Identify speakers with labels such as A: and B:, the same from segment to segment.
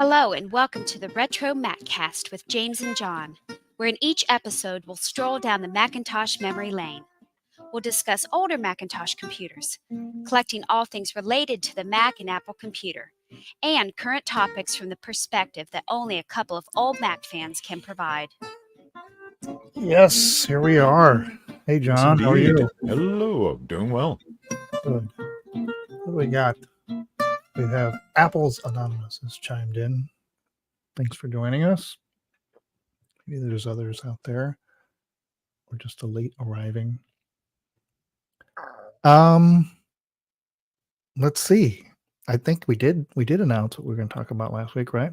A: Hello and welcome to the RetroMacCast with James and John, where in each episode we'll stroll down the Macintosh memory lane. We'll discuss older Macintosh computers, collecting all things related to the Mac and Apple computer, and current topics from the perspective that only a couple of old Mac fans can provide.
B: Yes, here we are. Hey, John,
C: Yes,
B: how are you?
C: Hello, I'm doing well.
B: Good. What do we got? We have Apple's Anonymous has chimed in. Thanks for joining us. Maybe there's others out there. Or just a late arriving. Let's see. I think we did announce what we were going to talk about last week, right?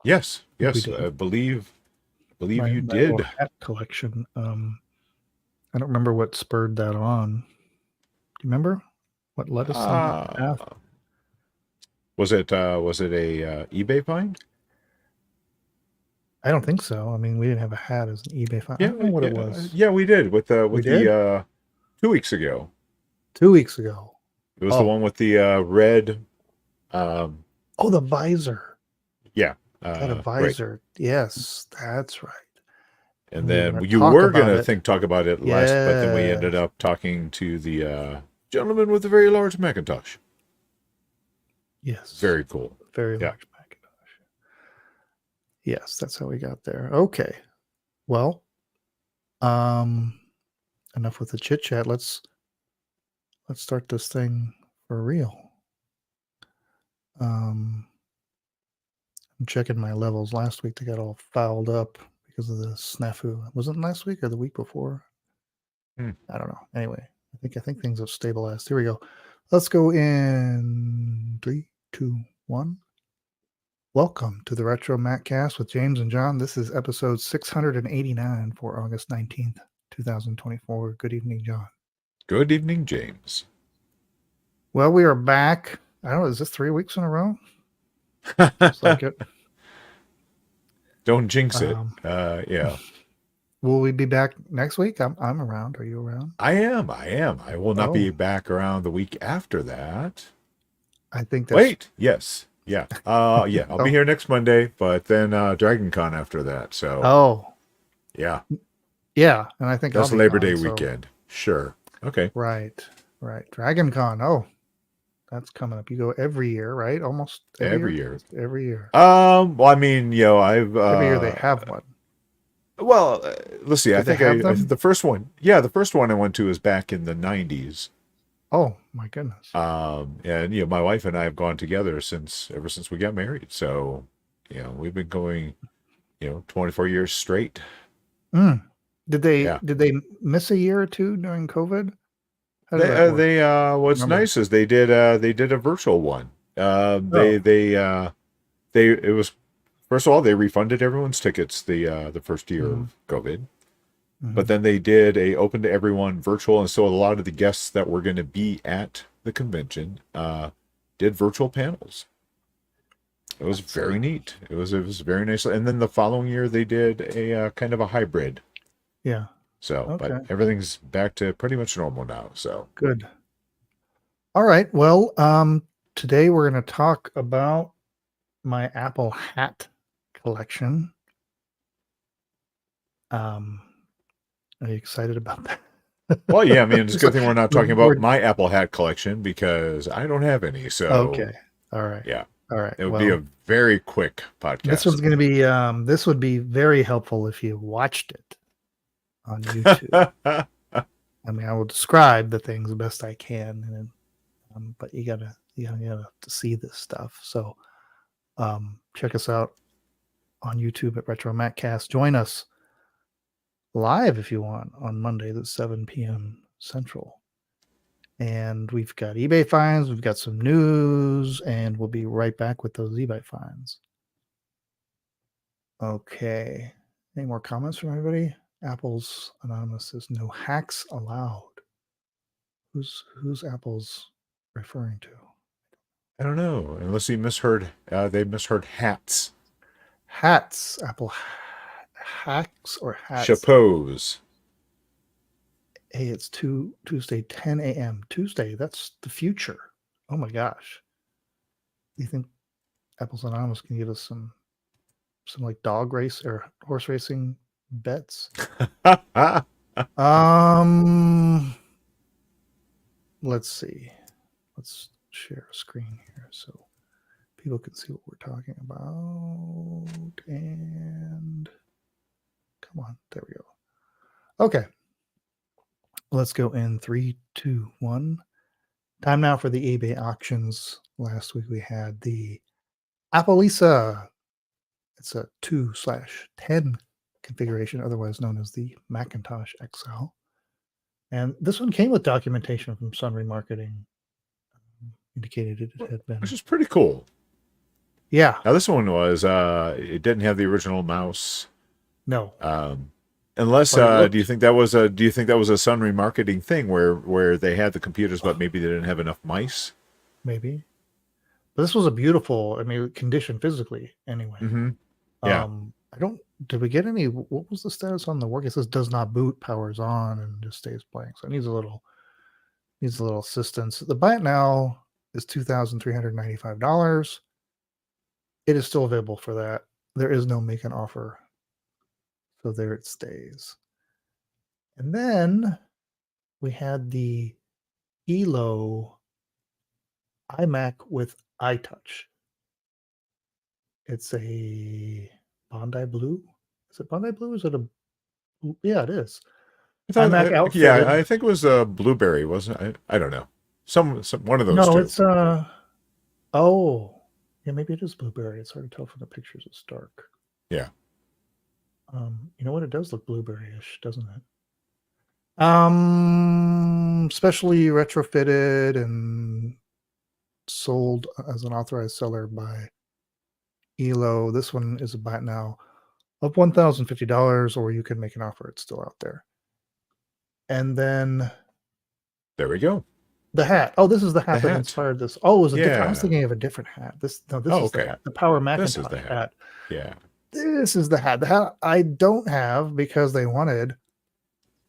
C: Yes,
B: We
C: yes,
B: did.
C: I believe
B: My
C: you did.
B: little hat collection. I don't remember what spurred that on. Do you remember what led us on that path?
C: Was it a eBay find?
B: I don't think so. I mean, we didn't have a hat as an eBay find. I don't know what it was.
C: Yeah, we did with the 2 weeks ago.
B: 2 weeks ago.
C: It was the one with the red.
B: The visor.
C: Yeah,
B: Had a visor.
C: Right.
B: Yes, that's right.
C: And then you were going to talk about it last, but then we ended up talking to the gentleman with the very large Macintosh.
B: Yes.
C: Very cool.
B: Very large Macintosh. Yes, that's how we got there. Okay. Well, enough with the chit chat. Let's start this thing for real. I'm checking my levels last week. They got all fouled up because of the snafu. Wasn't it last week or the week before? I don't know. Anyway, I think things have stabilized. Here we go. Let's go in 3, 2, 1. Welcome to the RetroMacCast with James and John. This is episode 689 for August 19th, 2024. Good evening, John.
C: Good evening, James.
B: Well, we are back. I don't know, is this 3 weeks in a row? Looks like it.
C: Don't jinx it. Yeah.
B: Will we be back next week? I'm around. Are you around?
C: I am. I will not be back around the week after that.
B: I think that's...
C: Wait. Yes. Yeah. Yeah. I'll be here next Monday, but then Dragon Con after that. So. Yeah.
B: Yeah. And I think
C: that's Labor Day weekend. Sure. Okay.
B: Right. Dragon Con. Oh, that's coming up. You go every year, right? Almost every year. Every year.
C: Well, I mean, I've
B: every year they have one.
C: Well, let's see. I think the first one. Yeah, the first one I went to was back in the 90s.
B: Oh my goodness.
C: And my wife and I have gone together ever since we got married. So, we've been going, 24 years straight.
B: Did they miss a year or two during COVID?
C: What's nice is they did a virtual one. It was, first of all, they refunded everyone's tickets the first year of COVID. But then they did a open to everyone virtual, and so a lot of the guests that were going to be at the convention did virtual panels. It was very neat. It was very nice. And then the following year they did a kind of a hybrid.
B: Yeah.
C: So, but everything's back to pretty much normal now. So
B: good. All right. Well, today we're going to talk about my Apple hat collection. Are you excited about that?
C: Well, yeah. I mean, it's a good thing we're not talking about my Apple hat collection because I don't have any. So
B: okay. All right.
C: Yeah.
B: All right.
C: It would be a very quick podcast.
B: This one's going to be. This would be very helpful if you watched it on YouTube. I mean, I will describe the things the best I can, and but you gotta to see this stuff. So, check us out on YouTube at RetroMacCast. Join us live if you want on Mondays at 7 p.m. Central. And we've got eBay finds, we've got some news, and we'll be right back with those eBay finds. Okay. Any more comments from everybody? Apple's Anonymous says no hacks allowed. Who's Apple's referring to?
C: I don't know. Unless he misheard. They misheard hats.
B: Hats. Apple hacks or hats?
C: Chapeaus.
B: Hey, it's Tuesday, 10 a.m. Tuesday. That's the future. Oh my gosh. You think Apples Anonymous can give us some like dog race or horse racing bets. Let's see. Let's share a screen here so people can see what we're talking about. And come on, there we go. Okay. Let's go in 3, 2, 1. Time now for the eBay auctions. Last week we had the Appalisa. It's a 2/10 configuration, otherwise known as the Macintosh XL. And this one came with documentation from Sun Remarketing. Indicated it had been.
C: Which is pretty cool.
B: Yeah.
C: Now this one was it didn't have the original mouse.
B: No.
C: Unless do you think that was a Sun Remarketing thing where they had the computers but maybe they didn't have enough mice?
B: Maybe. But this was a beautiful, condition physically anyway.
C: Mm-hmm. Yeah.
B: Did we get any, what was the status on the work? It says does not boot, powers on, and just stays blank. So it needs a little assistance. The buy it now is $2,395. It is still available for that. There is no make an offer. So there it stays. And then we had the ELO iMac with iTouch. It's a Bondi Blue. Is it Bondi Blue? Is it a? Yeah, it is.
C: iMac outfitted. Yeah, I think it was a Blueberry, wasn't it? I don't know. Some one of those.
B: No,
C: two.
B: It's oh, yeah, maybe it is Blueberry. It's hard to tell from the pictures. It's dark.
C: Yeah.
B: You know what? It does look blueberry-ish, doesn't it? Specially retrofitted and sold as an authorized seller by ELO. This one is about now of $1,050, or you can make an offer. It's still out there. And then
C: there we go.
B: The hat. Oh, this is the hat that inspired this. Oh, it was a different. I was thinking of a different hat. This is the hat. The Power Macintosh hat.
C: Yeah.
B: This is the hat. The hat I don't have because they wanted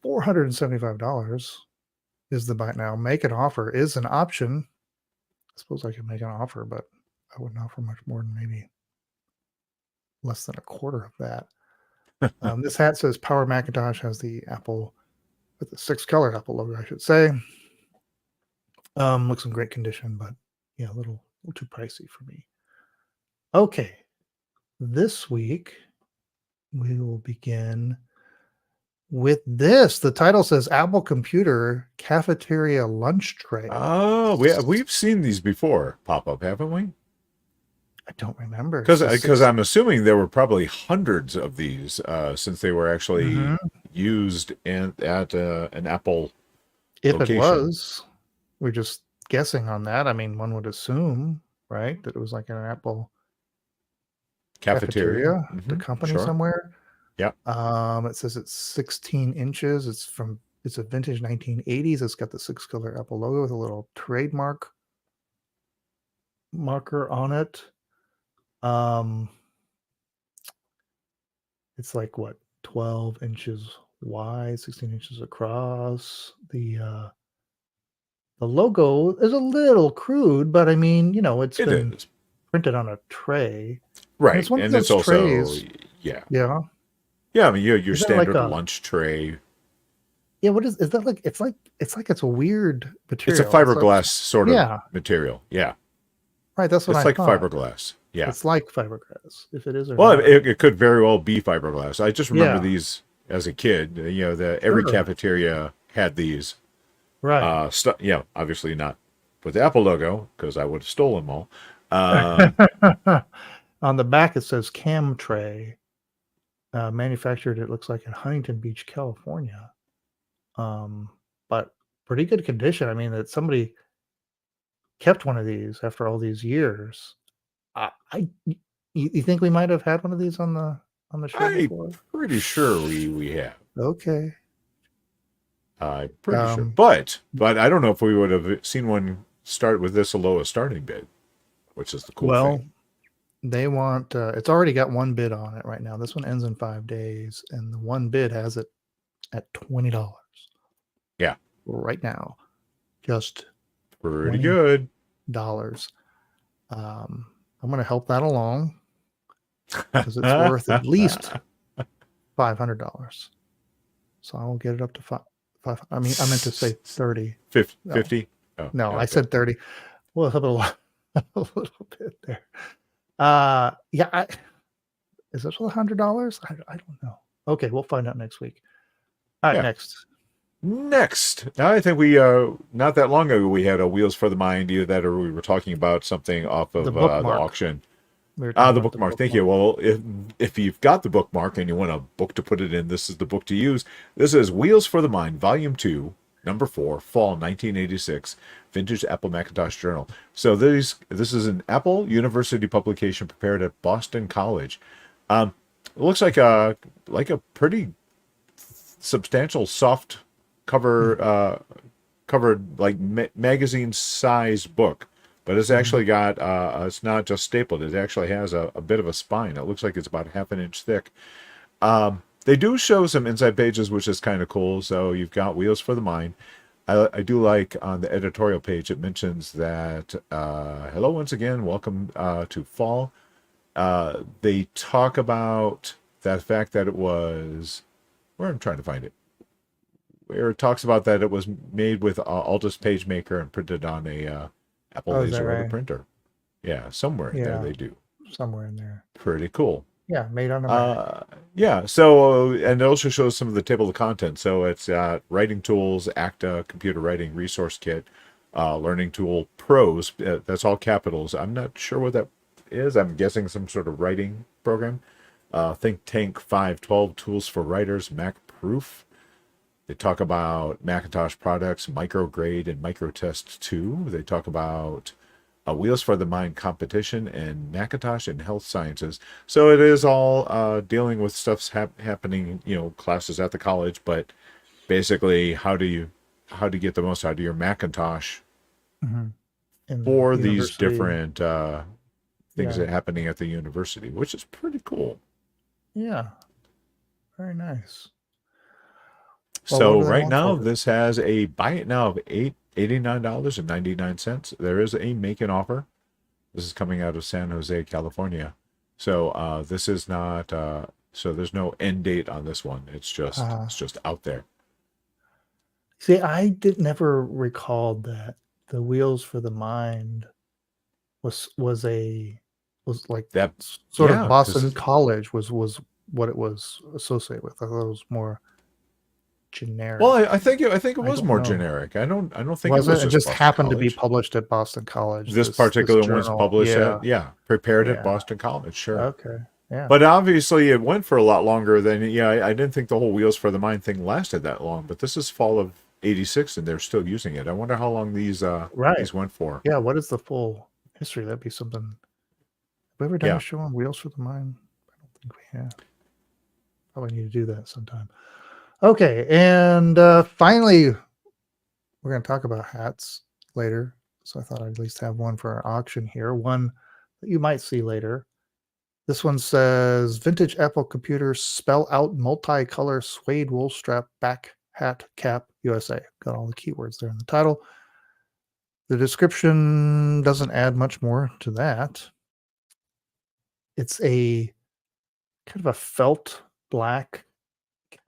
B: $475 is the buy now. Make an offer is an option. I suppose I could make an offer, but I wouldn't offer much more than maybe less than a quarter of that. This hat says Power Macintosh, has the Apple with the 6-color Apple logo, I should say. Looks in great condition, but yeah, a little too pricey for me. Okay. This week, we will begin with this. The title says Apple Computer Cafeteria Lunch Tray.
C: Oh, we've seen these before pop up, haven't we?
B: I don't remember.
C: Because I'm assuming there were probably hundreds of these since they were actually used at an Apple location.
B: It was, we're just guessing on that. I mean, one would assume, right, that it was like an Apple cafeteria, the company somewhere.
C: Yeah.
B: It says it's 16 inches. It's a vintage 1980s. It's got the 6-color Apple logo with a little trademark marker on it. It's like what, 12 inches wide, 16 inches across. The logo is a little crude, but I mean, it's been printed on a tray.
C: Right.
B: It's one
C: and
B: of those
C: it's
B: trays.
C: also, yeah.
B: Yeah.
C: Yeah, I mean, your standard lunch tray.
B: Yeah, what is that like? It's like it's a weird material.
C: It's a fiberglass sort of material. Yeah.
B: Right, that's what
C: it's
B: I
C: like
B: thought.
C: Fiberglass. Yeah.
B: It's like fiberglass, if it is or
C: well,
B: not.
C: it could very well be fiberglass. I just remember these as a kid. Every cafeteria had these.
B: Right.
C: Obviously not with the Apple logo, because I would have stolen them all.
B: On the back, it says Cam Tray. Manufactured, it looks like, in Huntington Beach, California. But pretty good condition. I mean, that somebody kept one of these after all these years. You think we might have had one of these on the show before?
C: Pretty sure we have.
B: Okay.
C: I'm pretty sure. But I don't know if we would have seen one start with this low a starting bid, which is the cool thing.
B: They want, it's already got one bid on it right now. This one ends in 5 days, and the one bid has it at $20.
C: Yeah.
B: Right now. Just
C: pretty good.
B: $20. I I'm going to help that along because it's worth at least $500. So I will get it up to five. I mean, I meant to say 30.
C: 50.
B: No,
C: yeah,
B: I said 30. Well, a little, a little bit there. Yeah. Is this $100? I don't know. Okay, we'll find out next week. All right,
C: Yeah.
B: next.
C: Next, I think we not that long ago we had a Wheels for the Mind, either that or we were talking about something off of
B: The
C: the
B: bookmark.
C: auction.
B: We were talking
C: The
B: about
C: bookmark. Thank you. Well, if you've got the bookmark and you want a book to put it in, this is the book to use. This is Wheels for the Mind, Volume 2, Number 4, Fall 1986, Vintage Apple Macintosh Journal. So this is an Apple University publication prepared at Boston College. It looks like a pretty substantial soft cover covered like magazine size book, but it's actually got it's not just stapled, it actually has a bit of a spine. It looks like it's about half an inch thick. They do show some inside pages, which is kind of cool. So you've got Wheels for the Mind. I do like on the editorial page it mentions that hello once again, welcome to fall. They talk about that fact that it was, where I'm trying to find it, where it talks about that it was made with Altus PageMaker and printed on a Apple Laser printer. Yeah, somewhere in there they do.
B: Somewhere in there.
C: Pretty cool.
B: Yeah, made on a Mac.
C: Yeah, so, and it also shows some of the table of contents. So it's writing tools, Acta, computer writing resource kit, learning tool, pros, that's all capitals. I'm not sure what that is. I'm guessing some sort of writing program. Think Tank 512, tools for writers, Mac Proof. They talk about Macintosh products, Micrograde and Microtest 2. They talk about Wheels for the Mind competition and Macintosh and health sciences. So it is all dealing with stuff's happening, classes at the college, but basically how do you get the most out of your Macintosh for these different things that are happening at the university, which is pretty cool.
B: Yeah. Very nice.
C: So right now, this has a buy it now of $89.99. There is a make an offer. This is coming out of San Jose, California. So this is not. So there's no end date on this one. It's just out there.
B: See, I never recalled that the Wheels for the Mind was like
C: that
B: sort of Boston College was what it was associated with. I thought it was more generic.
C: Well, I think it was more generic. I don't think
B: it was. It just
C: Boston
B: happened
C: College.
B: To be published at Boston College.
C: This particular one's published prepared at Boston College. Sure.
B: Okay. Yeah.
C: But obviously, it went for a lot longer than. I didn't think the whole Wheels for the Mind thing lasted that long. But this is fall of '86, and they're still using it. I wonder how long these went for.
B: Yeah. What is the full history? That'd be something. Have we ever done a show on Wheels for the Mind? I don't think we have. Probably need to do that sometime. Okay, and finally, we're going to talk about hats later. So I thought I'd at least have one for our auction here. One that you might see later. This one says, Vintage Apple Computer Spell Out Multicolor Suede Wool Strap Back Hat Cap USA. Got all the keywords there in the title. The description doesn't add much more to that. It's a kind of a felt black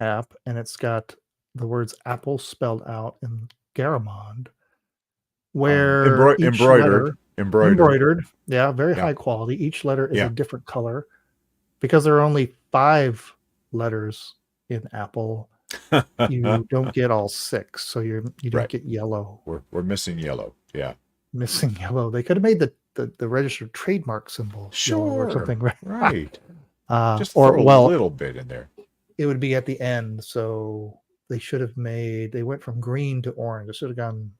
B: cap, and it's got the words Apple spelled out in Garamond, where embroidered. Yeah, very high quality. Each letter is a different color because there are only 5 letters in Apple. You don't get all 6, so you don't get yellow.
C: We're missing yellow. Yeah,
B: missing yellow. They could have made the registered trademark symbol or something,
C: right? Just
B: or
C: a little bit in there.
B: It would be at the end, so they should have they went from green to orange. It should have gone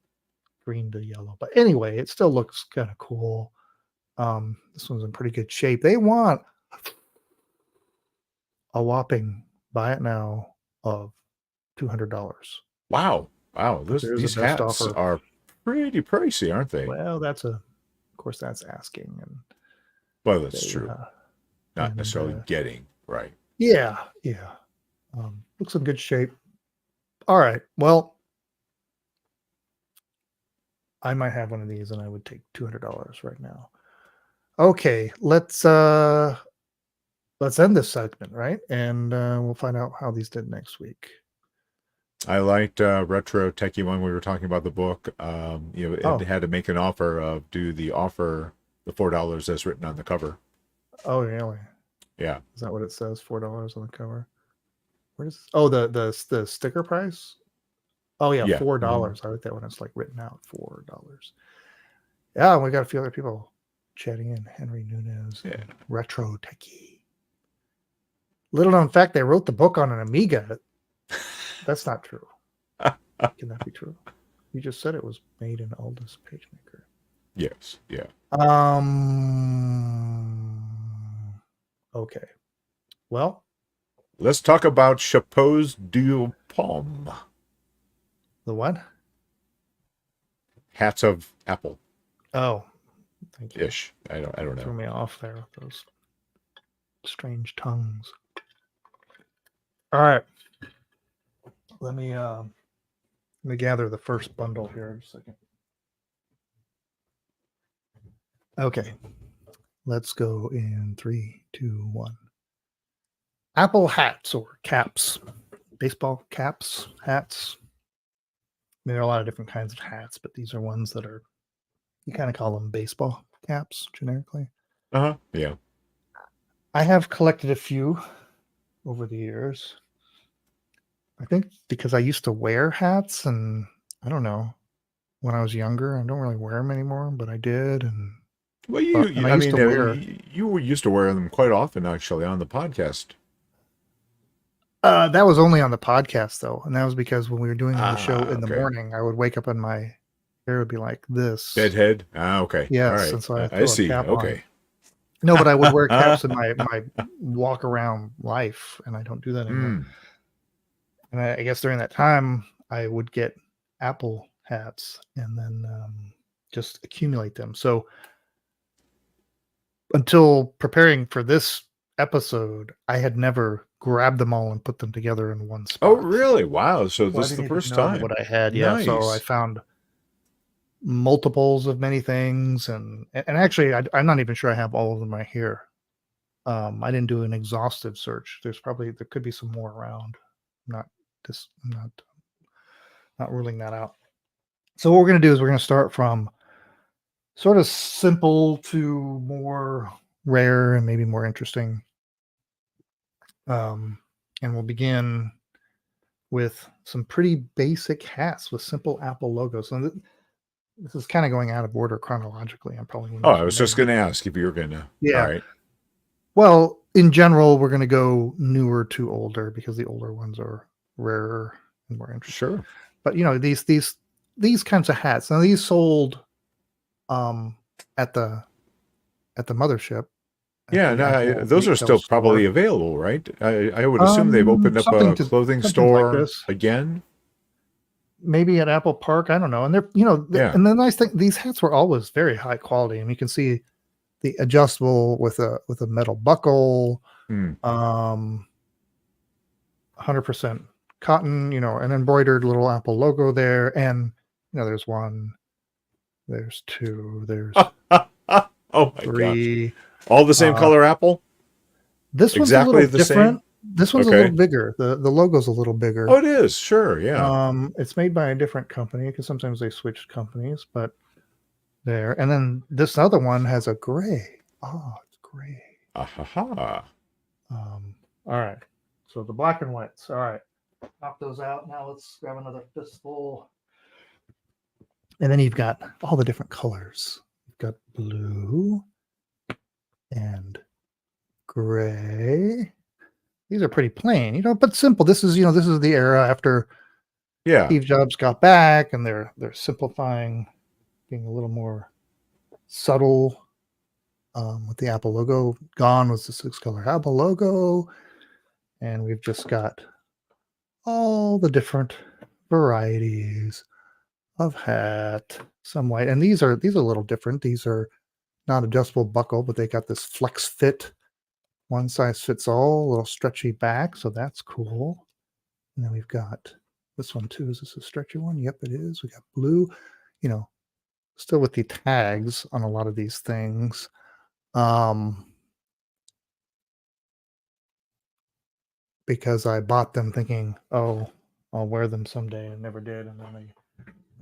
B: green to yellow. But anyway, it still looks kind of cool. This one's in pretty good shape. They want a whopping buy it now of $200.
C: Wow. These hats are pretty pricey, aren't they?
B: Well, of course that's asking.
C: Well, that's true. Not necessarily getting, right.
B: Yeah. Looks in good shape. All right. Well, I might have one of these and I would take $200 right now. Okay, let's end this segment, right? And we'll find out how these did next week.
C: I liked Retro Techie when we were talking about the book. It had to make an offer of do the offer the $4 as written on the cover.
B: Oh, really?
C: Yeah.
B: Is that what it says? $4 on the cover. Where's the sticker price? Oh yeah,
C: Yeah.
B: $4. I like that when it's like written out $4. Yeah, we got a few other people chatting in. Henry Nunez,
C: Yeah.
B: Retro Techie. Little known fact, they wrote the book on an Amiga. That's not true. Can that be true? You just said it was made in Aldous PageMaker.
C: Yes. Yeah.
B: Okay. Well,
C: let's talk about Chapeaux du Pomme.
B: The what?
C: Hats of Apple.
B: Oh, thank you.
C: Ish. I don't know.
B: Threw me off there with those strange tongues. All right. Let me gather the first bundle here in a second. Okay. Let's go in 3, 2, 1. Apple hats or caps. Baseball caps, hats. I mean, there are a lot of different kinds of hats, but these are ones that are, you kind of call them baseball caps generically.
C: Yeah.
B: I have collected a few over the years. I think because I used to wear hats, and I don't know, when I was younger, I don't really wear them anymore, but I did. And
C: well,
B: you
C: used to wear them quite often, actually, on the podcast.
B: That was only on the podcast, though, and that was because when we were doing the show in the
C: okay.
B: morning, I would wake up and my hair would be like this.
C: Bedhead? Okay.
B: Yes,
C: all right.
B: and so I
C: I see.
B: a cap
C: Okay.
B: on. No, but I would wear caps in my walk around life, and I don't do that anymore. And I guess during that time, I would get Apple hats and then just accumulate them. So until preparing for this episode, I had never grabbed them all and put them together in one spot.
C: Oh, really? Wow. So this is the first time.
B: What I had,
C: nice.
B: Yeah. So I found multiples of many things, and actually, I'm not even sure I have all of them right here. I didn't do an exhaustive search. There could be some more around. I'm not ruling that out. So what we're going to do is we're going to start from sort of simple to more rare and maybe more interesting. And we'll begin with some pretty basic hats with simple Apple logos. And this is kind of going out of order chronologically. I'm probably.
C: I was just going to ask if you were going to.
B: Yeah.
C: All right.
B: Well, in general, we're going to go newer to older because the older ones are rarer and more interesting.
C: Sure.
B: But these kinds of hats. Now these sold at the mothership.
C: Yeah, those are still probably available, right? I would assume they've opened up a clothing store like again.
B: Maybe at Apple Park, I don't know. And they're, and the nice thing, these hats were always very high quality, and you can see the adjustable with a metal buckle, 100% cotton, an embroidered little Apple logo there, and there's one, there's two, there's
C: oh my
B: 3.
C: Gosh. All the same color Apple?
B: This one's exactly a little different. This one's a little bigger. The logo's a little bigger.
C: Oh, it is. Sure. Yeah.
B: It's made by a different company because sometimes they switch companies, but there. And then this other one has a gray. Oh, it's gray.
C: All
B: right. So the black and whites. All right. Knock those out. Now let's grab another fistful. And then you've got all the different colors. You've got blue and gray. These are pretty plain, but simple. This is the era after Steve Jobs got back, and they're simplifying, being a little more subtle with the Apple logo. Gone was the 6-color Apple logo, and we've just got all the different varieties of hat. Some white, and these are a little different. These are not adjustable buckle, but they got this flex fit. One size fits all, a little stretchy back, so that's cool. And then we've got this one too. Is this a stretchy one? Yep, it is. We got blue, still with the tags on a lot of these things. Because I bought them thinking, oh, I'll wear them someday, and never did, and then I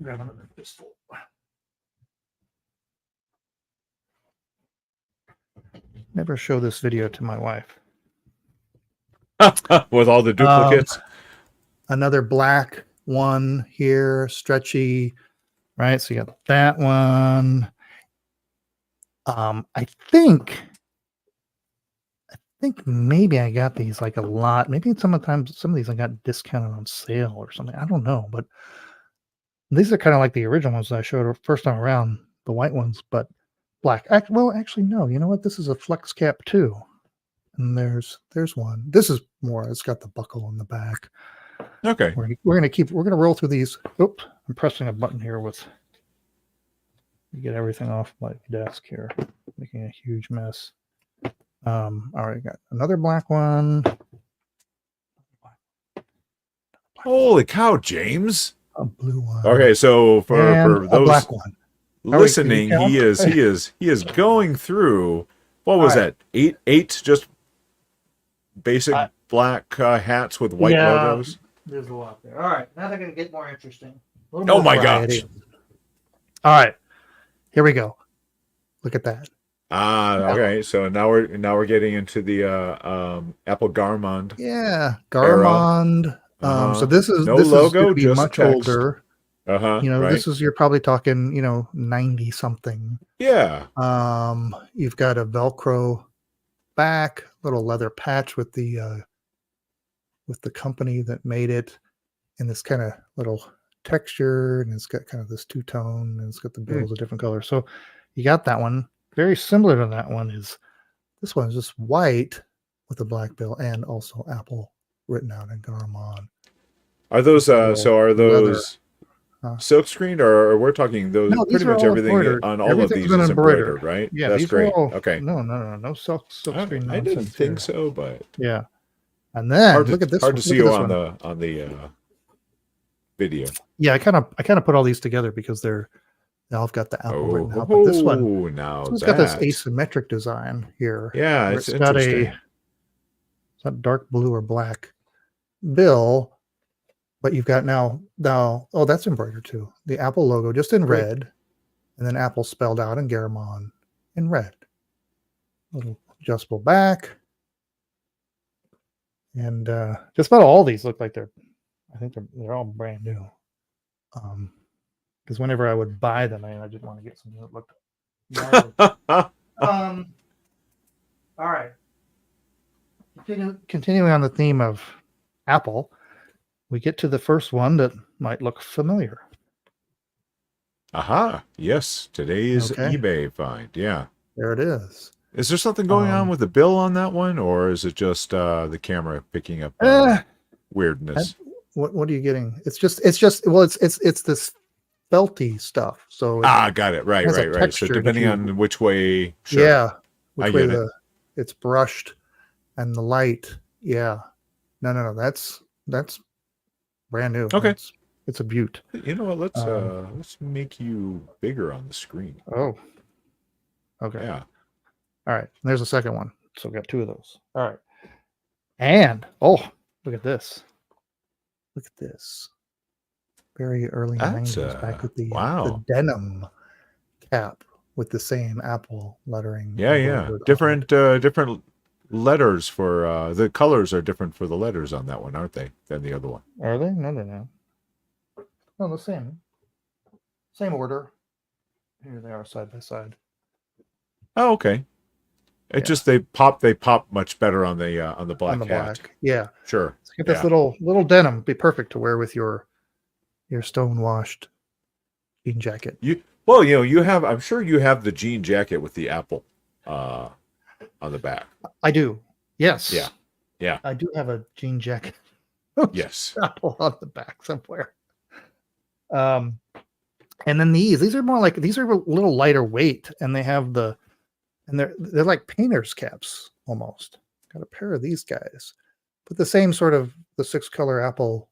B: grab another pistol. Never show this video to my wife.
C: With all the duplicates.
B: Another black one here, stretchy, right? So you got that one. I think maybe I got these like a lot. Maybe sometimes some of these I got discounted on sale or something. I don't know, but these are kind of like the original ones that I showed first time around, the white ones, but black. Well, actually, no. You know what? This is a flex cap too. And there's one. This is more. It's got the buckle on the back.
C: Okay.
B: We're gonna roll through these. Oops, I'm pressing a button here with. You get everything off my desk here, making a huge mess. All right, got another black one.
C: Holy cow, James!
B: A blue one.
C: Okay, so for
B: a
C: those
B: black one.
C: listening, he is going through. What was that? Eight just basic black hats with white logos.
B: There's a lot there. All right, now they're gonna get more interesting.
C: Oh my gosh!
B: All right, here we go. Look at that.
C: Okay. So now we're getting into the Apple Garmond.
B: Yeah, Garmond. So this is
C: no
B: this
C: logo,
B: is gonna be
C: just
B: much
C: text.
B: older.
C: Right.
B: This is, you're probably talking, 90 something.
C: Yeah.
B: You've got a Velcro back, little leather patch with the company that made it, and this kind of little texture, and it's got kind of this two-tone, and it's got the bills of different colors. So you got that one. Very similar to that one is this one is just white with a black bill and also Apple written out in Garamond.
C: Are those are those
B: leather.
C: silk screened, or we're talking those?
B: No,
C: pretty much everything on all of these is embroidered, right?
B: Yeah,
C: that's great. Okay.
B: No silk screen.
C: I didn't think so, but
B: yeah. And then look at this.
C: Hard to see you on the video.
B: Yeah, I kind of put all these together because they all got the Apple written out. But this one, it's got this asymmetric design here.
C: Yeah, it's
B: got
C: interesting.
B: it's not dark blue or black bill, but you've got now. Oh, that's embroidered too. The Apple logo just in red, and then Apple spelled out in Garamond in red. Little adjustable back. And just about all these look like I think they're all brand new. Because whenever I would buy them, I just want to get something that looked gnarly. All right. Continuing on the theme of Apple, we get to the first one that might look familiar.
C: Aha! Yes, today's eBay find. Yeah,
B: there it is.
C: Is there something going on with the bill on that one, or is it just the camera picking up weirdness?
B: What are you getting? It's this felty stuff. So
C: got it. Right. So depending on which way,
B: which way it's brushed and the light. Yeah, no. That's brand new.
C: Okay,
B: it's a beaut.
C: You know what? Let's make you bigger on the screen.
B: Oh, okay.
C: Yeah.
B: All right. There's a second one. So we got two of those. All right. And look at this. Look at this. Very early 90s, back with the denim cap with the same Apple lettering.
C: Yeah. Different letters for the colors are different for the letters on that one, aren't they? Than the other one.
B: Are they? No. No, the same. Same order. Here they are side by side.
C: Oh, okay. It just they pop much better on the black hat.
B: Black. Yeah.
C: Sure.
B: Let's get this little denim. Be perfect to wear with your stone washed jean jacket.
C: You have, I'm sure you have the jean jacket with the Apple on the back.
B: I do. Yes.
C: Yeah.
B: I do have a jean jacket.
C: Yes.
B: Apple on the back somewhere. And then these are more like, these are a little lighter weight, and they have they're like painter's caps almost. Got a pair of these guys, but the same sort of the 6-color Apple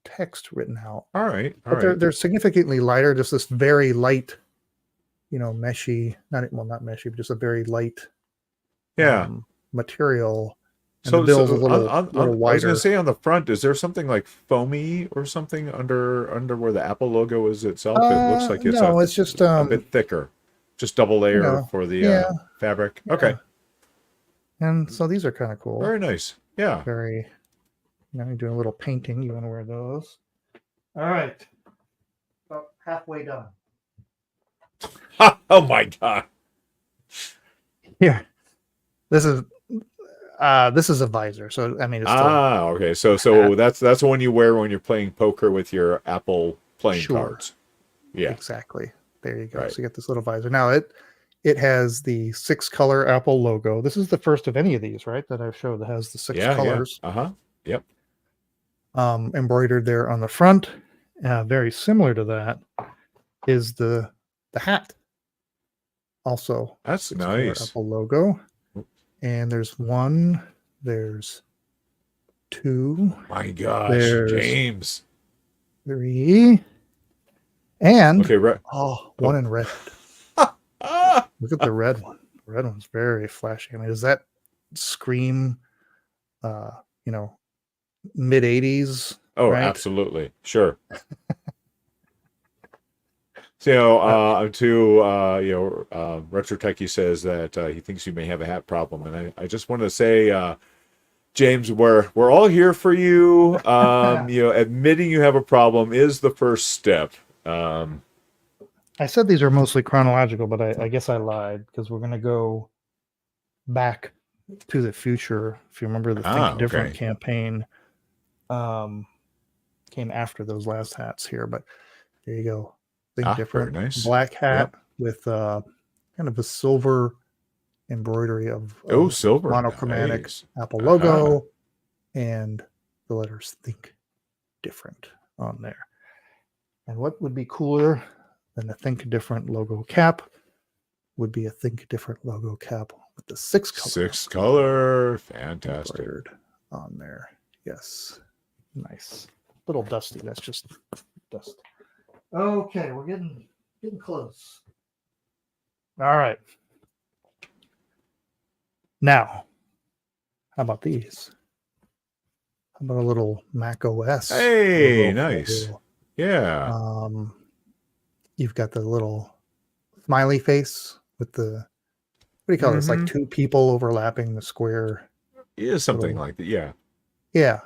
B: text written out.
C: All right.
B: They're significantly lighter. Just this very light, meshy. Not meshy, but just a very light
C: Yeah.
B: Material, and the
C: So,
B: bill's a
C: so
B: little
C: I was going to
B: wider.
C: say on the front, is there something like foamy or something under where the Apple logo is itself? It looks like it's
B: No, it's just
C: a bit thicker, just double layer for the
B: yeah,
C: fabric.
B: yeah.
C: Okay,
B: And so these are kind of cool.
C: very nice. Yeah.
B: Very. Now you're doing a little painting. You want to wear those? All right. About halfway done.
C: Oh my God.
B: Here. This is a visor. So I mean, it's still
C: Okay. So that's the one you wear when you're playing poker with your Apple playing
B: sure.
C: cards. Yeah.
B: Exactly. There you go.
C: Right.
B: So you get this little visor. Now it has the 6-color Apple logo. This is the first of any of these, right? That I've showed that has the 6 colors.
C: Yeah. Yep.
B: Embroidered there on the front. Very similar to that is the hat. Also,
C: That's
B: 6-color
C: nice.
B: Apple logo. And there's 1, there's 2,
C: My gosh,
B: there's
C: James.
B: 3, and
C: Okay, right.
B: one in red.
C: Ah!
B: Look at the red one. The red one's very flashy. I mean, does that scream, mid 80s?
C: Oh,
B: right?
C: absolutely. Sure. So, Retro Techie says that he thinks you may have a hat problem, and I just want to say, James, we're all here for you. Admitting you have a problem is the first step.
B: I said these are mostly chronological, but I guess I lied because we're going to go back to the future. If you remember, the Think Different campaign came after those last hats here, but there you go. Think Different.
C: Very nice.
B: Black hat with kind of a silver embroidery of
C: silver.
B: Monochromatic
C: Nice.
B: Apple logo and the letters Think Different on there. And what would be cooler than a Think Different logo cap would be a Think Different logo cap with the 6-color.
C: 6-color. Fantastic.
B: Embroidered on there. Yes. Nice. Little dusty. That's just dust. Okay, we're getting close. All right. Now, how about these? How about a little Mac OS?
C: Hey, nice. Yeah.
B: You've got the little smiley face with the, what do you call this? Like 2 people overlapping the square.
C: Yeah, something like that. Yeah.
B: Yeah.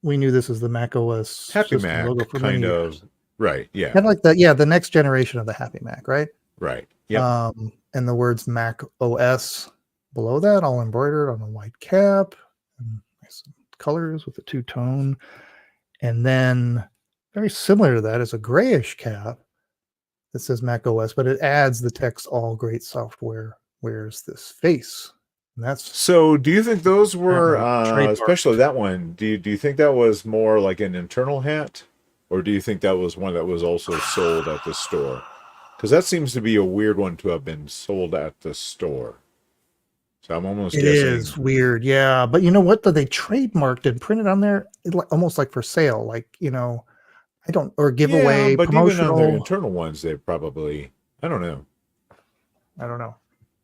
B: We knew this as the Mac OS
C: Happy Mac
B: logo for
C: kind
B: many
C: of
B: years.
C: Right. Yeah.
B: Kind of like that. Yeah, the next generation of the Happy Mac, right?
C: Right. Yeah.
B: And the words Mac OS below that, all embroidered on a white cap, and nice colors with a 2-tone. And then very similar to that is a grayish cap that says Mac OS, but it adds the text "All great software wears this face." And that's
C: so. Do you think those were, especially
B: trademarked.
C: that one? Do you think that was more like an internal hat, or do you think that was one that was also sold at the store? Because that seems to be a weird one to have been sold at the store. So I'm almost guessing. It
B: is weird, yeah. But you know what? They trademarked and printed on there, almost like for sale, like I don't, or giveaway,
C: but
B: promotional.
C: even on their internal ones, they probably, I don't know.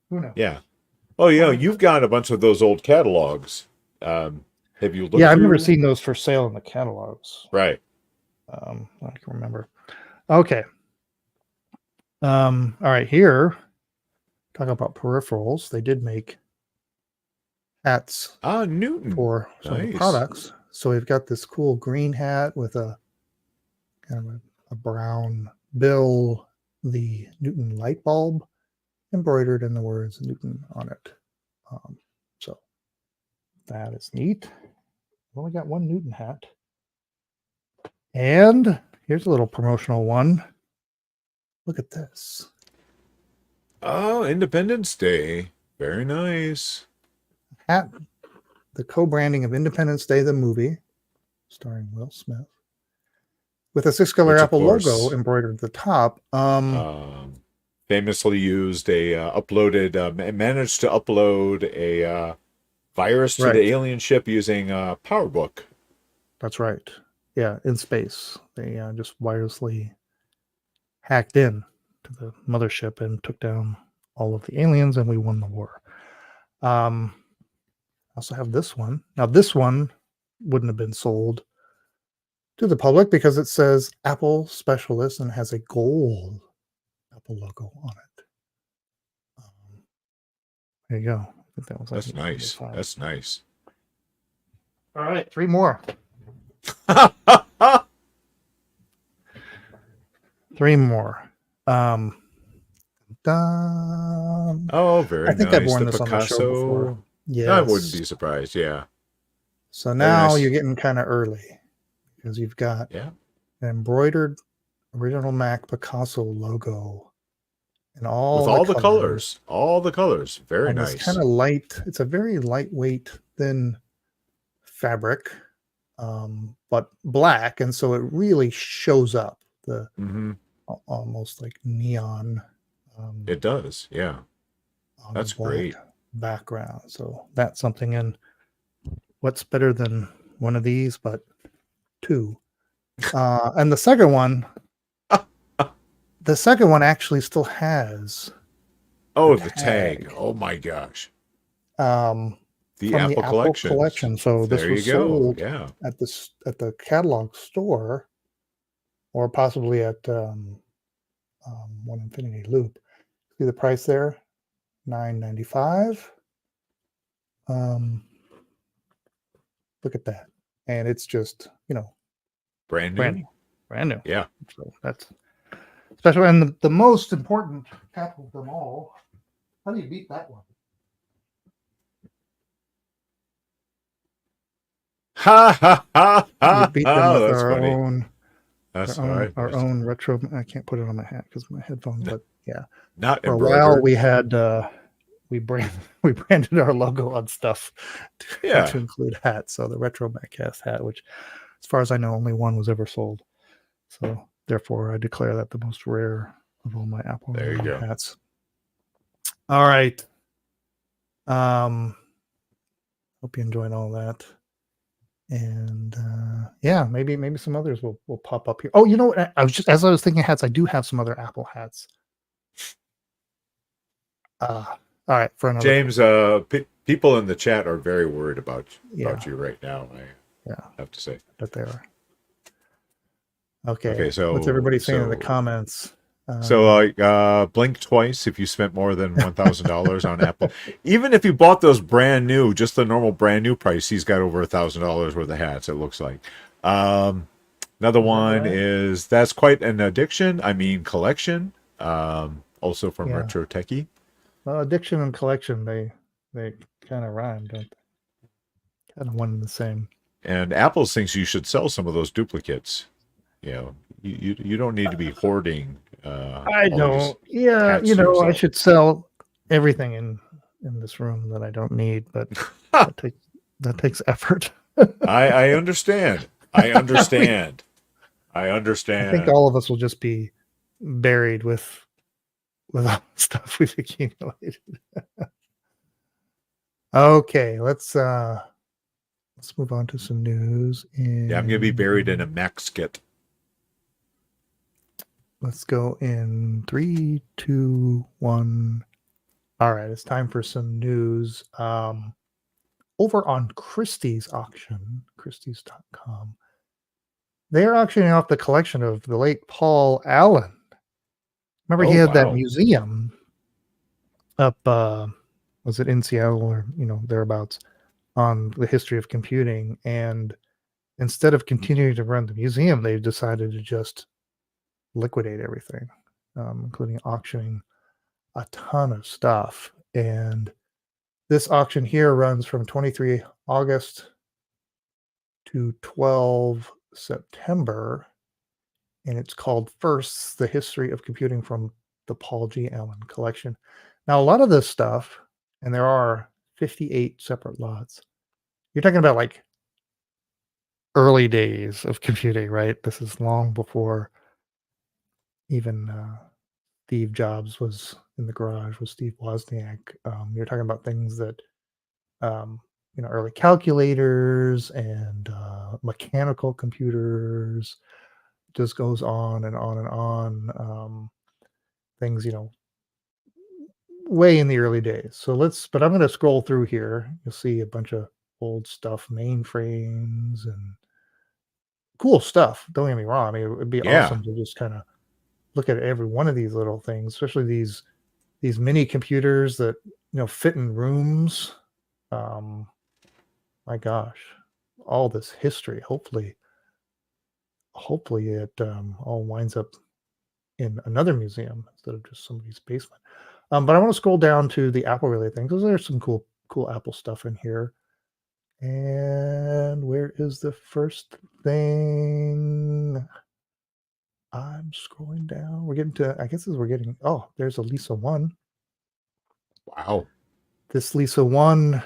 B: Who knows?
C: Yeah. Oh, you've got a bunch of those old catalogs. Have you looked?
B: Yeah, I've never seen those for sale in the catalogs.
C: Right.
B: I can remember. Okay. All right. Here, talk about peripherals. They did make hats.
C: Newton
B: for some of the products. So we've got this cool green hat with a kind of a brown bill, the Newton light bulb embroidered in the words Newton on it. So that is neat. We've only got one Newton hat. And here's a little promotional one. Look at this.
C: Oh, Independence Day. Very nice.
B: Hat. The co-branding of Independence Day, the movie, starring Will Smith, with a 6-color Apple logo embroidered at the top.
C: Famously used managed to upload a virus to the alien ship using PowerBook.
B: That's right. Yeah, in space. They just wirelessly hacked in to the mothership and took down all of the aliens, and we won the war. I also have this one. Now, this one wouldn't have been sold to the public because it says Apple Specialist and has a gold Apple logo on it. There you go. I think that was like
C: That's nice.
B: $8.75.
C: That's nice.
B: All right, 3 more. 3 more. Done.
C: Oh, very
B: I think
C: nice.
B: I've worn
C: The
B: this on the show
C: Picasso.
B: before. Yes.
C: I wouldn't be surprised. Yeah.
B: So now
C: nice.
B: you're getting kind of early because you've got
C: Yeah.
B: an embroidered original Mac Picasso logo and all
C: With all the colors. All the colors. Very
B: on
C: nice.
B: this kind of light. It's a very lightweight, thin fabric, but black, and so it really shows up the almost like neon.
C: It does. Yeah.
B: On
C: That's
B: the black
C: great.
B: background. So that's something. And what's better than one of these, but 2. And the second one actually still has
C: the tag. Oh my gosh.
B: the
C: Apple
B: collection. So this
C: there
B: was
C: you go.
B: sold
C: Yeah.
B: at the catalog store, or possibly at One Infinity Loop. See the price there? $9.95. Look at that. And it's just,
C: Brand new.
B: Brand new.
C: Yeah.
B: So that's special. And the most important Apple of them all. How do you beat that one?
C: Ha ha ha ha.
B: You beat them with
C: That's
B: our
C: funny.
B: own.
C: That's
B: our own retro. I can't put it on my hat because of my headphones, but yeah.
C: Not
B: For a
C: embroidered.
B: while we had we branded our logo on stuff to include hats. So the RetroMacCast hat, which as far as I know, only one was ever sold. So therefore I declare that the most rare of all my Apple hats. All right. Hope you enjoyed all that. And maybe some others will pop up here. Oh, you know what? As I was thinking hats, I do have some other Apple hats. All right, for another
C: James, people in the chat are very worried about you right now. I have to say,
B: but they are. Okay.
C: So
B: what's everybody saying in the comments?
C: Blink twice if you spent more than $1,000 on Apple. Even if you bought those brand new, just the normal brand new price, he's got over $1,000 worth of hats. It looks like. Another one is that's quite an addiction. I mean collection. Also from Retro Techie.
B: Well, addiction and collection they kind of rhyme, don't they? Kind of one and the same.
C: And Apple thinks you should sell some of those duplicates. You don't need to be hoarding.
B: I don't. Yeah, I should sell everything in this room that I don't need, but that takes effort.
C: I understand. I understand. I think
B: all of us will just be buried with all the stuff we've accumulated. Okay, let's move on to some news.
C: I'm gonna be buried in a Mac skit.
B: Let's go in 3, 2, 1. All right, it's time for some news. Over on Christie's auction, Christie's.com, they're auctioning off the collection of the late Paul Allen. Remember, he had that museum up, was it in Seattle or thereabouts, on the history of computing. And instead of continuing to run the museum, they've decided to just liquidate everything, including auctioning a ton of stuff. And this auction here runs from 23 August to 12 September, and it's called Firsts, the History of Computing from the Paul G. Allen Collection. Now, a lot of this stuff, and there are 58 separate lots, you're talking about like early days of computing, right? This is long before even Steve Jobs was in the garage with Steve Wozniak. You're talking about things that, early calculators and mechanical computers, just goes on and on and on. Things, way in the early days. So but I'm going to scroll through here. You'll see a bunch of old stuff, mainframes and cool stuff. Don't get me wrong. I mean, it would be
C: Yeah.
B: awesome to just kind of look at every one of these little things, especially these mini computers that, fit in rooms. My gosh, all this history. Hopefully it all winds up in another museum instead of just somebody's basement. But I want to scroll down to the Apple related things because there's some cool Apple stuff in here. And where is the first thing? I'm scrolling down. We're getting to, I guess as we're getting, there's a Lisa 1.
C: Wow.
B: This Lisa 1,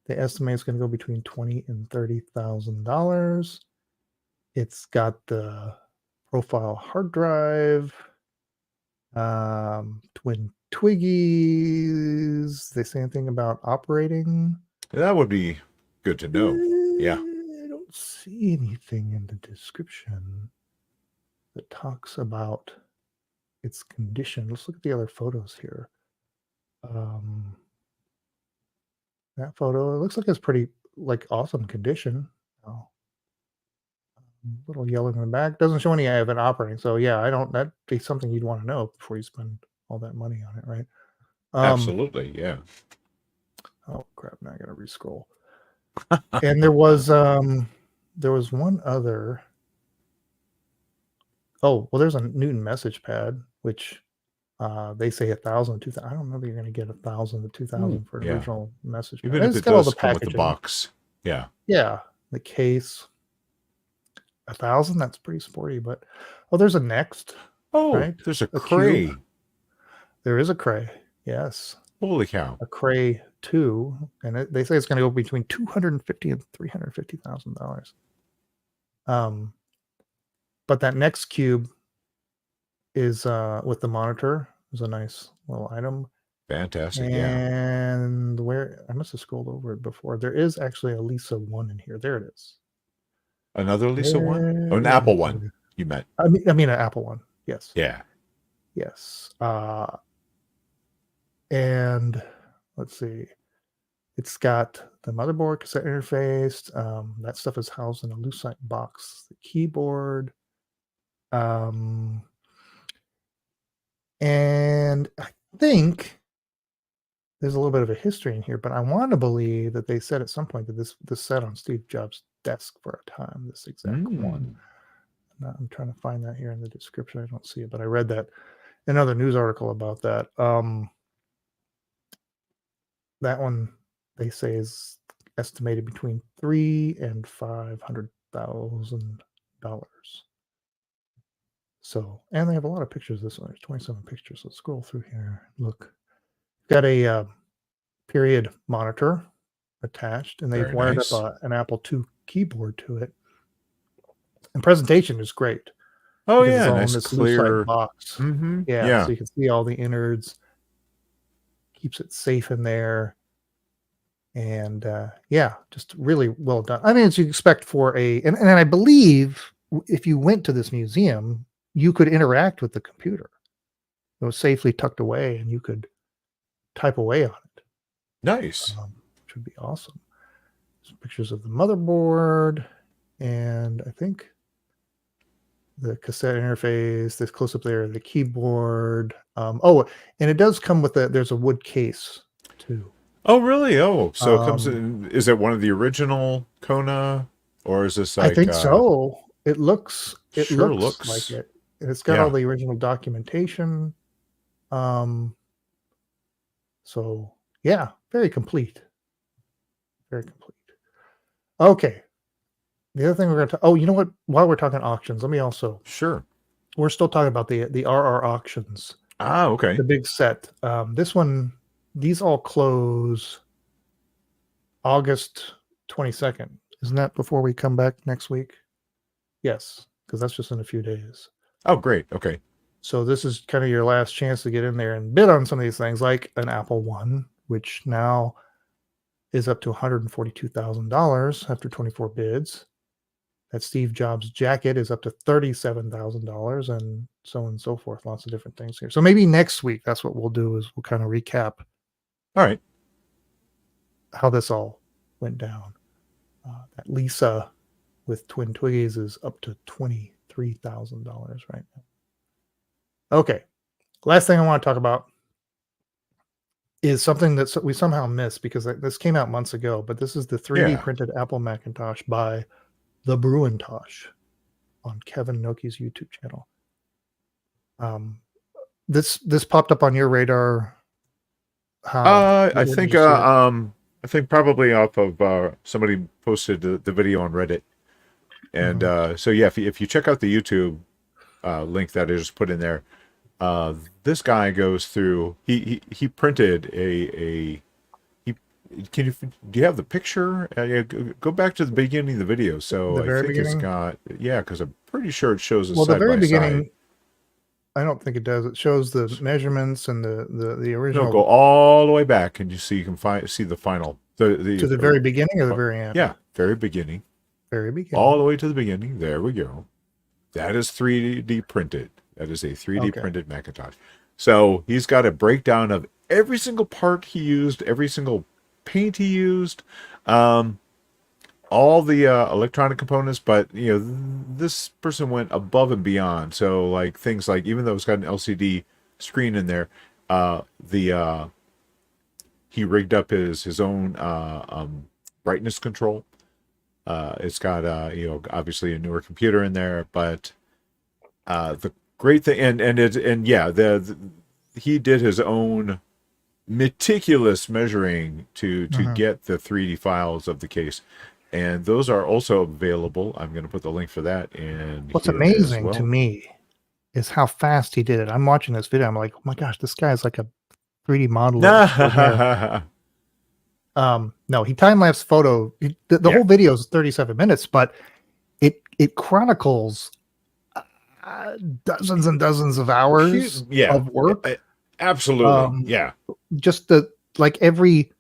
B: they estimate it's going to go between $20,000 and $30,000. It's got the profile hard drive, twin Twiggies. They say anything about operating?
C: That would be good to know. Yeah.
B: I don't see anything in the description that talks about its condition. Let's look at the other photos here. That photo, it looks like it's pretty awesome condition. Oh, a little yellow in the back. Doesn't show any of it operating. So yeah, that'd be something you'd want to know before you spend all that money on it, right?
C: Absolutely, yeah.
B: Oh crap! Now I gotta rescroll. And there was one other. Oh well, there's a Newton message pad, which they say 1,000, 2,000. I don't know if you're going to get 1,000 to 2,000 for an original message pad.
C: Even if
B: it's
C: it
B: got all
C: does
B: the
C: come with
B: packaging.
C: the box. Yeah.
B: Yeah, the case. 1,000. That's pretty sporty. But there's a Next.
C: Oh,
B: right?
C: There's a Cray.
B: There is a Cray. Yes.
C: Holy cow.
B: A Cray 2, and they say it's going to go between $250,000 and $350,000. But that Next Cube is with the monitor. Is a nice little item.
C: Fantastic.
B: And where I must have scrolled over it before. There is actually a Lisa 1 in here. There it is.
C: Another Lisa 1? Oh, an Apple one. You meant?
B: I mean an Apple one. Yes.
C: Yeah.
B: Yes. And let's see. It's got the motherboard, cassette interface. That stuff is housed in a Lucite box. The keyboard. And I think there's a little bit of a history in here, but I want to believe that they said at some point that this sat on Steve Jobs' desk for a time, this exact one. I'm trying to find that here in the description. I don't see it, but I read that another news article about that. That one they say is estimated between $300,000 and $500,000. So, and they have a lot of pictures. This one, there's 27 pictures. Let's scroll through here. Look, got a period monitor attached, and they've wired up an Apple II keyboard to it. And presentation is great.
C: Oh
B: yeah,
C: it's all
B: nice
C: in this clear
B: box.
C: Mm-hmm.
B: Yeah, so you can see all the innards. Keeps it safe in there, and just really well done. I mean, as you expect for and I believe if you went to this museum, you could interact with the computer. It was safely tucked away, and you could type away on it.
C: Nice.
B: Which would be awesome. Some pictures of the motherboard, and I think the cassette interface, this close up there, the keyboard. And it does come with there's a wood case too.
C: Oh, really? Oh, so it comes in. Is it one of the original Kona, or is this like?
B: I think so. It looks like it. And it's got all the original documentation. So yeah, very complete. Very complete. Okay. The other thing we're going to you know what? While we're talking auctions, let me also.
C: Sure.
B: We're still talking about the RR auctions.
C: Ah, okay.
B: The big set. This one, these all close August 22nd. Isn't that before we come back next week? Yes, because that's just in a few days.
C: Oh, great. Okay.
B: So this is kind of your last chance to get in there and bid on some of these things, like an Apple One, which now is up to $142,000 after 24 bids. That Steve Jobs jacket is up to $37,000, and so on and so forth. Lots of different things here. So maybe next week, that's what we'll do, is we'll kind of recap
C: All right.
B: how this all went down. That Lisa with Twin Twiggies is up to $23,000 right now. Okay. Last thing I want to talk about is something that we somehow missed, because this came out months ago, but this is the 3D printed Apple Macintosh by the Bruintosh on Kevin Noki's YouTube channel. This popped up on your radar.
C: I think probably off of somebody posted the video on Reddit, and so yeah, if you check out the YouTube link that is put in there, this guy goes through. He printed a. Do you have the picture? Yeah, go back to the beginning of the video. So I think it's got, because I'm pretty sure it shows
B: the very beginning. I don't think it does. It shows the measurements and the original.
C: No, go all the way back, and you can see the final. To
B: the very beginning or the very end?
C: Yeah, very beginning.
B: Very beginning.
C: All the way to the beginning. There we go. That is 3D printed. That is a 3D printed Macintosh. So he's got a breakdown of every single part he used, every single paint he used, all the electronic components, but this person went above and beyond. So like things like, even though it's got an LCD screen in there, he rigged up his own brightness control. It's got obviously a newer computer in there, but the great thing, he did his own meticulous measuring to get the 3D files of the case, and those are also available. I'm going to put the link for that in.
B: What's amazing to me is how fast he did it. I'm watching this video, I'm like, oh my gosh, this guy's like a 3D modeler. No, he time-lapse photo. The whole video is 37 minutes, but it chronicles dozens and dozens of hours of work.
C: Absolutely.
B: Just every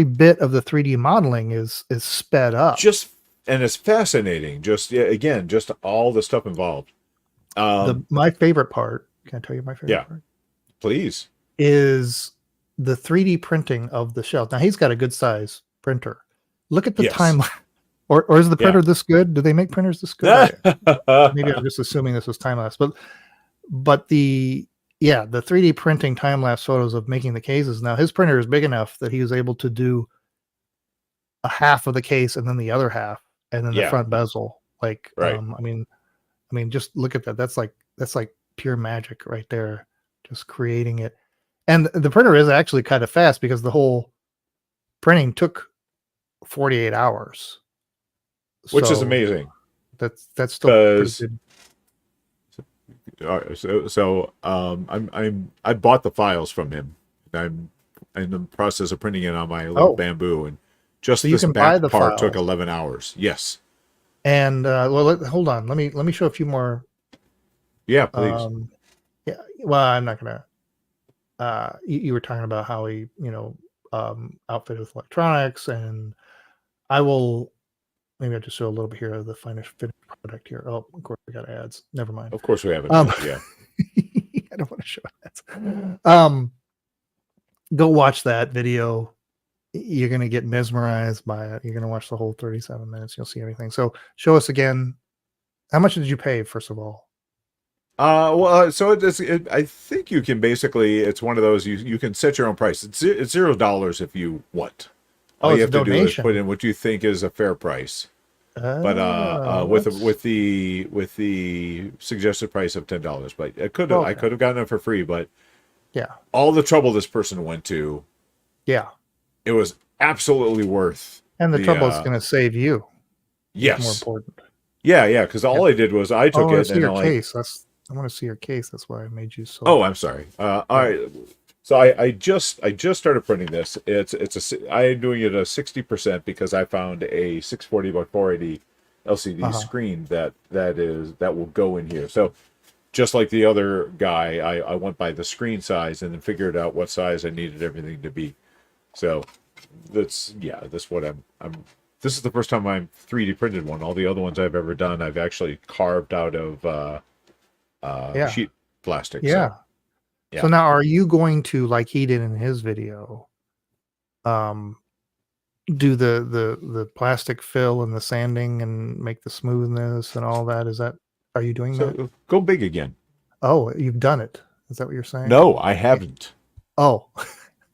B: bit of the 3D modeling is sped up.
C: And it's fascinating. Just all the stuff involved.
B: My favorite part, can I tell you my favorite part?
C: Please.
B: Is the 3D printing of the shells. Now he's got a good size printer. Look at the time. Or is the printer this good? Do they make printers this good? Maybe I'm just assuming this was time lapse, but the 3D printing time lapse photos of making the cases. Now his printer is big enough that he was able to do a half of the case and then the other half and then the front bezel. Like, I mean, just look at that. That's like pure magic right there. Just creating it. And the printer is actually kind of fast, because the whole printing took 48 hours.
C: Which is amazing.
B: That's still pretty
C: good. I bought the files from him. I'm in the process of printing it on my little Bamboo, and just this back part took 11 hours. Yes.
B: And hold on. Let me show a few more.
C: Yeah, please.
B: Well, I'm not gonna. You were talking about how he, outfitted with electronics, and I will. Maybe I'll just show a little bit here of the finished product here. Oh, of course we got ads. Never mind.
C: Of course we have it.
B: I don't want to show ads. Go watch that video. You're going to get mesmerized by it. You're going to watch the whole 37 minutes. You'll see everything. So show us again. How much did you pay, first of all?
C: So I think you can basically, it's one of those, you can set your own price. It's $0 if you want. All you have to do is put in what you think is a fair price. But with the suggested price of $10. But I could have gotten it for free, but all the trouble this person went to, it was absolutely worth.
B: And the trouble is going to save you.
C: Yes,
B: more important.
C: Because all I did was I took it and
B: I want to see your case. That's why I made you so.
C: Oh, I'm sorry. All right. So I just started printing this. I'm doing it at 60% because I found a 640 by 480 LCD screen that will go in here. So just like the other guy, I went by the screen size and then figured out what size I needed everything to be. So that's what I'm this is the first time I've 3D printed one. All the other ones I've ever done, I've actually carved out of
B: Yeah.
C: sheet plastic.
B: Yeah.
C: So, yeah.
B: So now, are you going to, like he did in his video, do the plastic fill and the sanding and make the smoothness and all that? Are you doing that?
C: So go big again.
B: Oh, you've done it. Is that what you're saying?
C: No, I haven't.
B: Oh,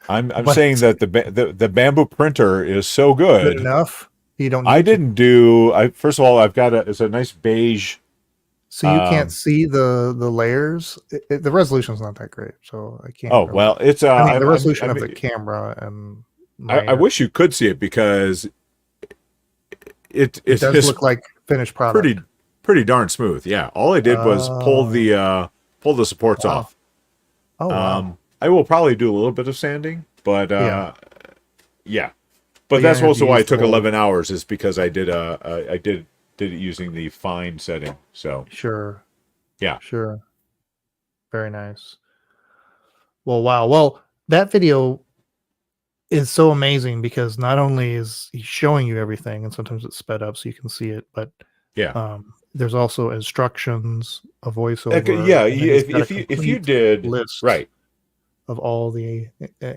C: I'm
B: But
C: saying that the bamboo printer is so
B: good
C: good.
B: enough. You don't. Need
C: I
B: to.
C: didn't do. First of all, I've got it's a nice beige.
B: So you can't see the layers. The resolution's not that great, so I can't.
C: Oh
B: really,
C: well, it's
B: I mean, the resolution of the camera and
C: I wish you could see it because it
B: does look like finished product.
C: Pretty darn smooth. Yeah, all I did was pull the supports off.
B: Oh wow.
C: I will probably do a little bit of sanding, but yeah. But
B: But
C: that's
B: you're gonna have
C: also
B: to
C: why
B: use
C: it took
B: the whole-
C: 11 hours, is because I did it using the fine setting. So
B: Sure.
C: Yeah.
B: Sure. Very nice. Well, wow. Well, that video is so amazing because not only is he showing you everything, and sometimes it's sped up so you can see it, but
C: yeah,
B: there's also instructions, a voiceover.
C: yeah.
B: and then he's got a
C: If you
B: complete
C: did
B: list
C: right,
B: of all the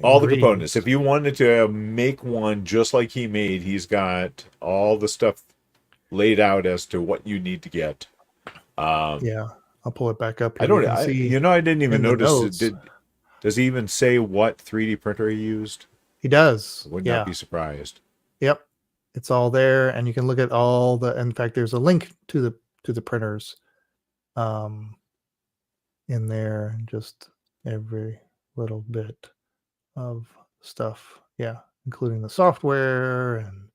C: all the components.
B: ingredients.
C: If you wanted to make one just like he made, he's got all the stuff laid out as to what you need to get.
B: Yeah, I'll pull it back up.
C: I
B: Here.
C: don't.
B: You can see
C: I didn't even
B: in the
C: notice.
B: notes.
C: Does he even say what 3D printer he used?
B: He does.
C: I would
B: Yeah.
C: not be surprised.
B: Yep. It's all there, and you can look at all the. In fact, there's a link to the printers, in there, just every little bit of stuff. Yeah, including the software and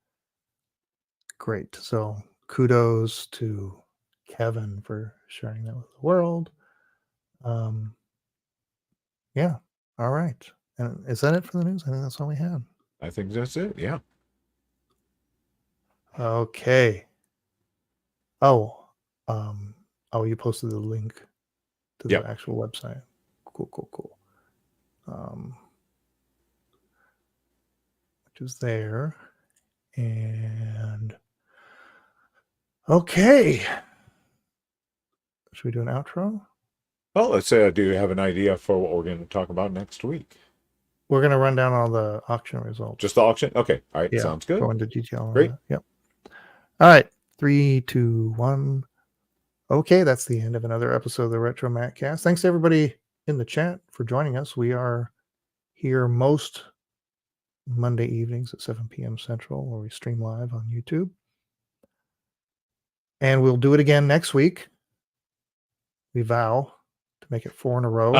B: great. So kudos to Kevin for sharing that with the world. Yeah. All right. And is that it for the news? I think that's all we had.
C: I think that's it. Yeah.
B: Okay. Oh, you posted the link to the
C: Yep.
B: actual website. Cool. Which is there. And okay. Should we do an outro?
C: Well, let's say I do have an idea for what we're going to talk about next week.
B: We're going to run down all the auction results.
C: Just the auction? Okay. All right.
B: Yeah,
C: Sounds good.
B: Go into detail on
C: Great.
B: that. Yep. All right. 3, 2, 1. Okay, that's the end of another episode of the RetroMacCast. Thanks to everybody in the chat for joining us. We are here most Monday evenings at 7 p.m. Central, where we stream live on YouTube. And we'll do it again next week. We vow to make it 4 in a row.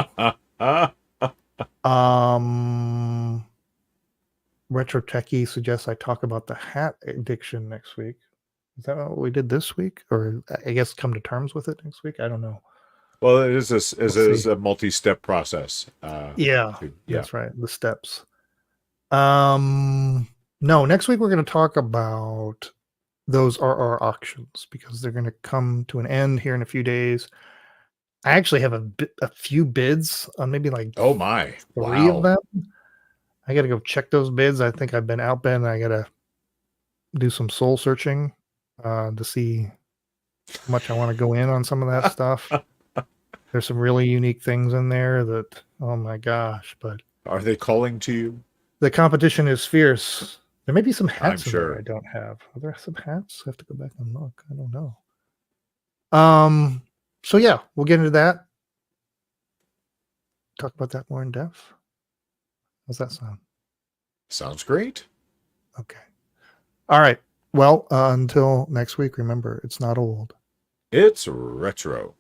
B: Retro Techie suggests I talk about the hat addiction next week. Is that what we did this week? Or I guess come to terms with it next week? I don't know.
C: Well, it is a multi-step process.
B: Yeah, that's right. The steps. No, next week we're going to talk about those RR auctions because they're going to come to an end here in a few days. I actually have a few bids on maybe like
C: oh my
B: 3 of them. I got to go check those bids. I think I've been outbid. I got to do some soul searching to see how much I want to go in on some of that stuff. There's some really unique things in there that, oh my gosh, but
C: are they calling to you?
B: The competition is fierce. There may be some hats in
C: sure.
B: there I don't have. Are there some hats? I have to go back and look. I don't know. So yeah, we'll get into that. Talk about that more in depth. How's that sound?
C: Sounds great.
B: Okay. All right. Well, until next week, remember, it's not old.
C: It's retro.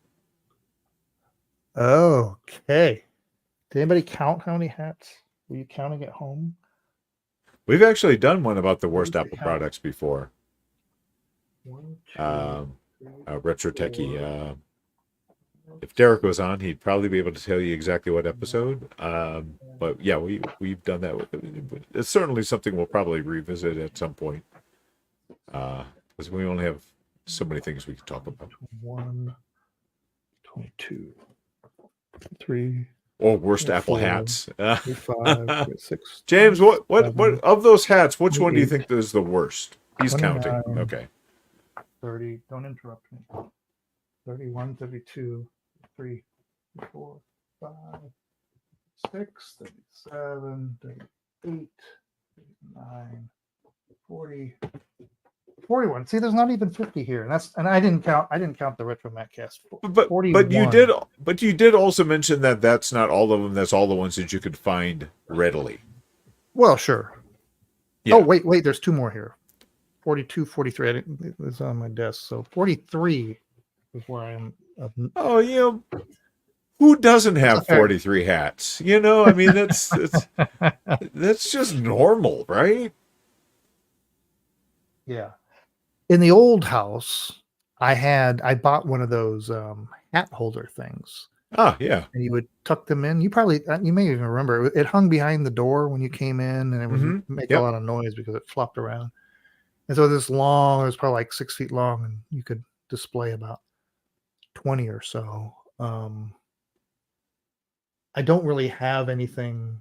B: Okay. Did anybody count how many hats? Were you counting at home?
C: We've actually done one about the worst Apple products before.
B: 1, 2, 3,
C: Retro Techie. If Derek was on, he'd probably be able to tell you exactly what episode. But yeah, we've done that. It's certainly something we'll probably revisit at some point. Because we only have so many things we can talk about.
B: 1, 22, 3.
C: Or worst
B: 4,
C: Apple hats.
B: 5, 6.
C: James, what
B: 7,
C: of those hats? Which one do you
B: 8.
C: think is the worst? He's
B: 29,
C: counting. Okay.
B: 30. Don't interrupt me. 31, 32, 33, 34, 5, 6, 37, 38, 39, 40, 41. See, there's not even 50 here, and I didn't count the RetroMacCast.
C: But you did also mention that that's not all of them. That's all the ones that you could find readily.
B: Well, sure.
C: Yeah.
B: Oh, wait, there's 2 more here. 42, 43. It was on my desk. So 43 is where I am.
C: Oh, who doesn't have 43 hats? I mean, that's just normal, right?
B: Yeah. In the old house, I bought one of those hat holder things.
C: Ah, yeah.
B: And you would tuck them in. You may even remember it hung behind the door when you came in, and it would make a lot of noise because it flopped around. And so it was probably like 6 feet long, and you could display about 20 or so. I don't really have anything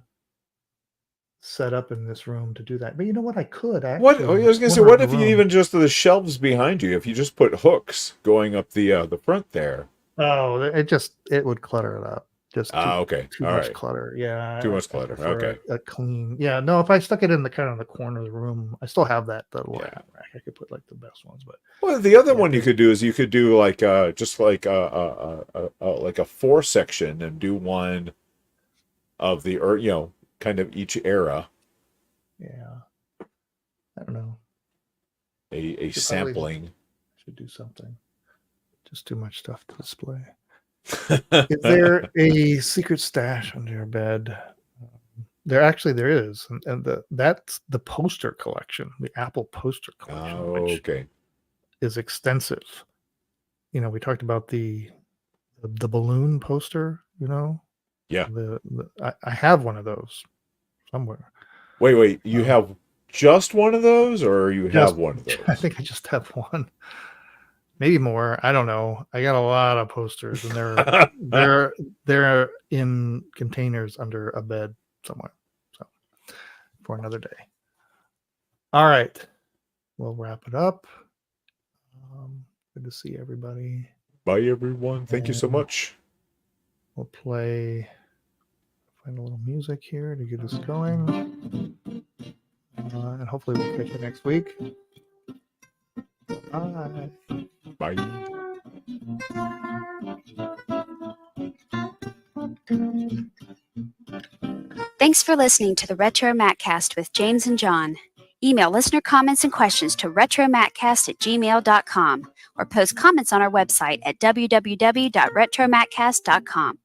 B: set up in this room to do that. But you know what? I could actually.
C: I was going to say, what if you even just the shelves behind you? If you just put hooks going up the front there.
B: Oh, it would clutter it up. Just
C: okay.
B: Too
C: All
B: much
C: right.
B: clutter. Yeah.
C: Too much clutter. Okay.
B: A clean. Yeah. No, if I stuck it in the kind of the corner of the room, I still have that little rack. I could put like the best ones, but.
C: Well, the other one you could do is you could do like just like a 4-section and do one of the kind of each era.
B: Yeah. I don't know.
C: A sampling.
B: Should do something. Just too much stuff to display. Is there a secret stash under your bed? There is, and that's the poster collection, the Apple poster collection, which is extensive. We talked about the balloon poster.
C: Yeah.
B: I have one of those somewhere.
C: Wait, you have just one of those, or you have one of those?
B: I think I just have one. Maybe more. I don't know. I got a lot of posters, and they're in containers under a bed somewhere. So for another day. All right, we'll wrap it up. Good to see everybody.
C: Bye, everyone. Thank you so much.
B: We'll find a little music here to get us going, and hopefully we'll catch you next week. Bye.
C: Bye.
A: Thanks for listening to the RetroMacCast with James and John. Email listener comments and questions to retromaccast@gmail.com or post comments on our website at www.retromaccast.com.